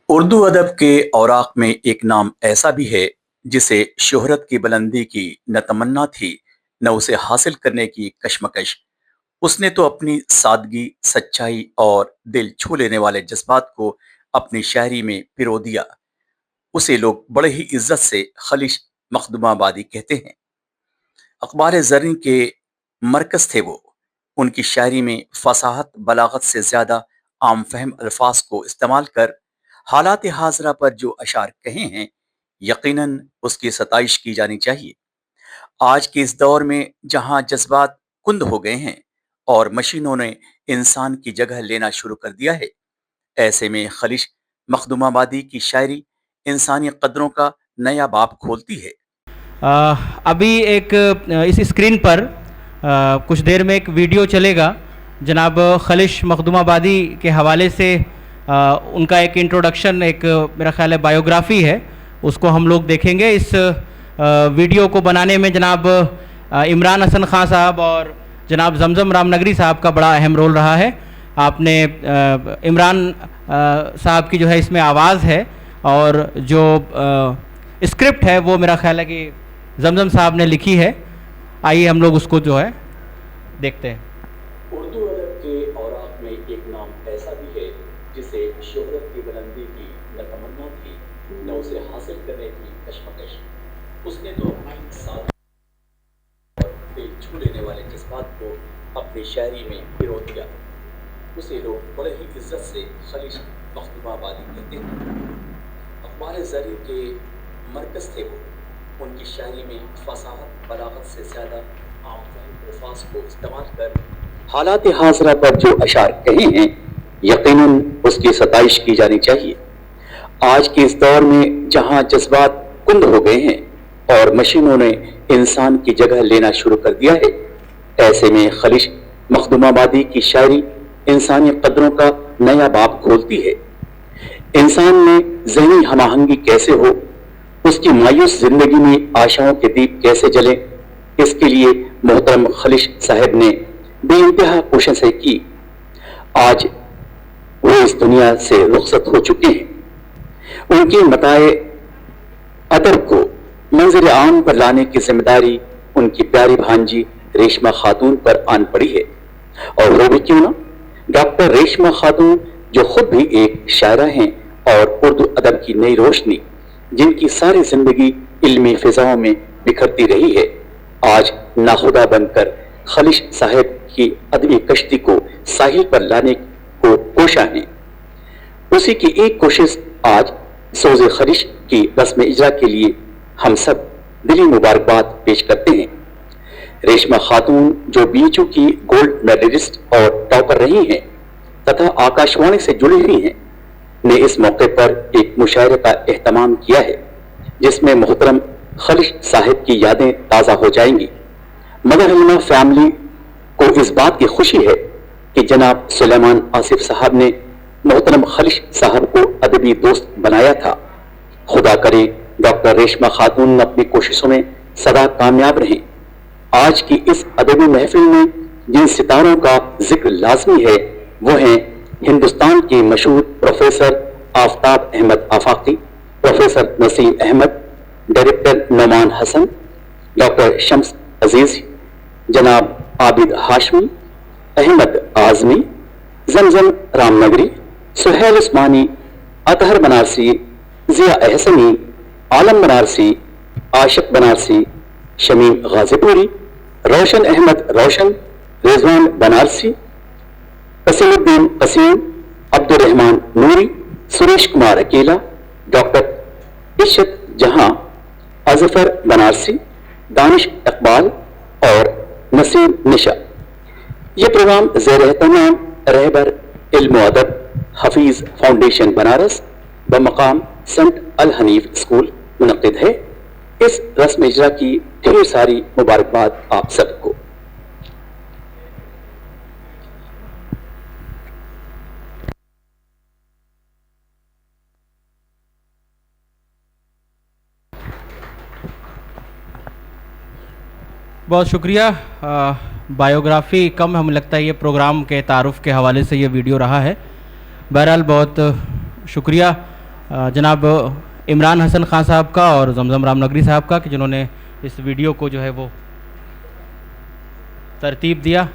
اردو ادب کے اوراق میں ایک نام ایسا بھی ہے جسے شہرت کی بلندی کی نہ تمنا تھی نہ اسے حاصل کرنے کی کشمکش۔ اس نے تو اپنی سادگی، سچائی اور دل چھو لینے والے جذبات کو اپنی شاعری میں پرو دیا۔ اسے لوگ بڑے ہی عزت سے خلش مخدوم آبادی کہتے ہیں۔ اخبار زرین کے مرکز تھے وہ۔ ان کی شاعری میں فصاحت، بلاغت سے زیادہ عام فہم الفاظ کو استعمال کر حالات حاضرہ پر جو اشعار کہے ہیں، یقیناً اس کی ستائش کی جانی چاہیے۔ آج کے اس دور میں جہاں جذبات کند ہو گئے ہیں اور مشینوں نے انسان کی جگہ لینا شروع کر دیا ہے، ایسے میں خلش مخدوم آبادی کی شاعری انسانی قدروں کا نیا باب کھولتی ہے۔ ابھی ایک اس اسکرین پر کچھ دیر میں ایک ویڈیو چلے گا جناب خلش مخدوم آبادی کے حوالے سے۔ ان کا ایک انٹروڈکشن، ایک میرا خیال ہے بایوگرافی ہے، اس کو ہم لوگ دیکھیں گے۔ اس ویڈیو کو بنانے میں جناب عمران حسن خان صاحب اور جناب زمزم رام نگری صاحب کا بڑا اہم رول رہا ہے۔ آپ نے عمران صاحب کی جو ہے اس میں آواز ہے، اور جو اسکرپٹ ہے وہ میرا خیال ہے کہ زمزم صاحب نے لکھی ہے۔ آئیے ہم لوگ اس کو جو ہے دیکھتے ہیں۔ اردو ادب کے اوراق میں ایک نام ایسا بھی ہے جسے شہرت کی بلندی کی نہ تمنا تھی نہ اسے حاصل کرنے کی کشمکش۔ اس نے تو اپنی سادگی اور دل چھو لینے والے جذبات کو اپنی شاعری میں پرو دیا۔ اسے لوگ بڑے ہی عزت سے خلش مخدوم آبادی کہتے ہیں۔ اخبار زرین کے مرکز تھے وہ۔ ان کی شاعری میں فصاحت، بلاغت سے زیادہ عام فہم الفاظ کو استعمال کر حالات حاضرہ پر جو اشعار کہے ہیں، یقیناً اس کی ستائش کی جانی چاہیے۔ آج کے اس دور میں جہاں جذبات کند ہو گئے ہیں اور مشینوں نے انسان کی جگہ لینا شروع کر دیا ہے، ایسے میں خلش مخدوم آبادی کی شاعری انسانی قدروں کا نیا باب کھولتی ہے۔ انسان میں ذہنی ہم آہنگی کیسے ہو، اس کی مایوس زندگی میں آشاؤں کے دیپ کیسے جلیں، اس کے لیے محترم خلش صاحب نے بے انتہا کوششیں کی۔ آج وہ اس دنیا سے رخصت ہو چکے ہیں۔ ان کی متاع ادب کو منظر عام پر لانے کی ذمہ داری ان کی پیاری بھانجی ریشمہ خاتون پر آن پڑی ہے۔ اور وہ بھی کیوں نہ، ڈاکٹر ریشمہ خاتون جو خود بھی ایک شاعرہ ہیں اور اردو ادب کی نئی روشنی جن کی ساری زندگی علمی فضاؤں میں بکھرتی رہی ہے، آج ناخدا بن کر خلش صاحب کی ادبی کشتی کو ساحل پر لانے کو کوشاں ہیں۔ اسی کی ایک کوشش آج سوز خلش کی رسم اجرا کے لیے ہم سب دلی مبارکباد پیش کرتے ہیں۔ ریشمہ خاتون جو بی ایچ یو کی گولڈ میڈلسٹ اور ٹاپر رہی ہیں تتھا آکاشوانی سے جڑی ہوئی ہیں، نے اس موقع پر ایک مشاعرے کا اہتمام کیا ہے جس میں محترم خلش صاحب کی یادیں تازہ ہو جائیں گی۔ مدر علمہ فیملی کو اس بات کی خوشی ہے کہ جناب سلیمان آصف صاحب نے محترم خلش صاحب کو ادبی دوست بنایا تھا۔ خدا کرے ڈاکٹر ریشمہ خاتون اپنی کوششوں میں سدا کامیاب رہیں۔ آج کی اس ادبی محفل میں جن ستاروں کا ذکر لازمی ہے وہ ہیں ہندوستان کے مشہور پروفیسر آفتاب احمد آفاقی، پروفیسر نسیم احمد، ڈائریکٹر نعمان حسن، ڈاکٹر شمس عزیز، جناب عابد ہاشمی، احمد اعظمی، زمزم رام نگری، سہیل عثمانی، اطہر بنارسی، ضیاء احسنی، عالم بنارسی، عاشق بنارسی، شمیم غازی پوری، روشن احمد روشن، رضوان بنارسی، قسیم الدین قسیم، عبد الرحمان نوری، سریش کمار اکیلا، ڈاکٹر عشت جہاں، اظفر بنارسی، دانش اقبال اور نسیم نشا۔ یہ پروگرام زیر اہتمام رہبر علم و ادب حفیظ فاؤنڈیشن بنارس بمقام سنٹ الحنیف اسکول منعقد ہے۔ اس رسم اجرا کی ڈھیر ساری مبارکباد آپ سب کو۔ بہت شکریہ۔ بایوگرافی کم ہمیں لگتا ہے یہ پروگرام کے تعارف کے حوالے سے یہ ویڈیو رہا ہے۔ بہرحال بہت شکریہ۔ جناب عمران حسن خان صاحب کا اور زمزم رام نگری صاحب کا کہ جنہوں نے اس ویڈیو کو جو ہے وہ ترتیب دیا.